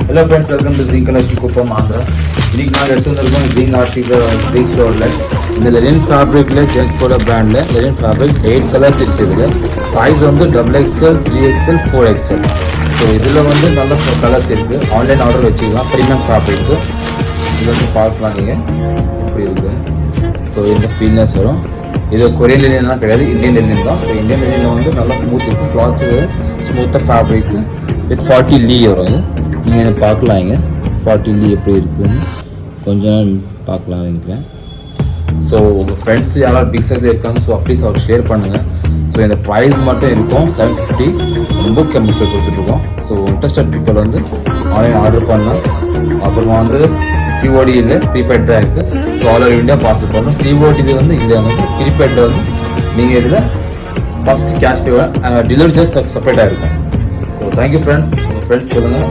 Hello friends, welcome to Zinc Collection Kuppam, Andhra. இன்னைக்கு நாங்கள் எடுத்து வந்திருக்கோம் ஜிங்க் ஆர்டிகல் ஜிங்க் ஸ்டோரில். இந்த லெனின் ஃபேப்ரிக்கில் ஜென்ஸ்கோட பிராண்டில் லெனின் ஃபேப்ரிக் 8 கலர்ஸ் இருக்குது. சைஸ் வந்து XXL, 3XL, 4XL. ஸோ இதில் வந்து நல்ல கலர்ஸ் இருக்குது. ஆன்லைன் ஆர்டர் வச்சுக்கலாம். ப்ரீமியம் ஃபேப்ரிக்கு இது வந்து பார்க்கலாம் நீங்கள் எப்படி இருக்குது. ஸோ இந்த ஃபீல்னஸ் வரும். இது கொரியன் லெனின்லாம் கிடையாது, இந்தியன் லெனின் தான். ஸோ இந்தியன் லெனினில் வந்து நல்லா ஸ்மூத் இருக்கும். கிளாத்து ஸ்மூத்தாக ஃபேப்ரிக்கு வித் 40 லீ வரும். இது நீங்கள் பார்க்கலாம் இங்கே 40 லீ எப்படி இருக்குதுன்னு கொஞ்சம் நாள் பார்க்கலாம் நினைக்கிறேன். ஸோ உங்கள் ஃப்ரெண்ட்ஸ் யாராவது பிக் சைஸில் இருக்காங்க, ஸோ அப்ளீஸ் அவருக்கு ஷேர் பண்ணுங்கள். ஸோ இந்த ப்ரைஸ் மட்டும் இருக்கும் 750, ரொம்ப கம்மியாக கொடுத்துட்ருக்கோம். ஸோ இன்ட்ரெஸ்டட் பீப்புள் வந்து ஆன்லைன் ஆர்டர் பண்ணலாம். அப்புறமா வந்து சிஓடி இல்லை, ப்ரீபெய்ட் தான் இருக்குது. So all over India parcel பண்ணணும். சிஓடி வந்து இந்தியா வந்து ப்ரீபெய்டில் வந்து நீங்கள் இதில் first cash pay delivery charge செப்பரேட்டாக இருக்கும். So thank you friends. உங்கள் ஃப்ரெண்ட்ஸ் சொல்லுங்கள்.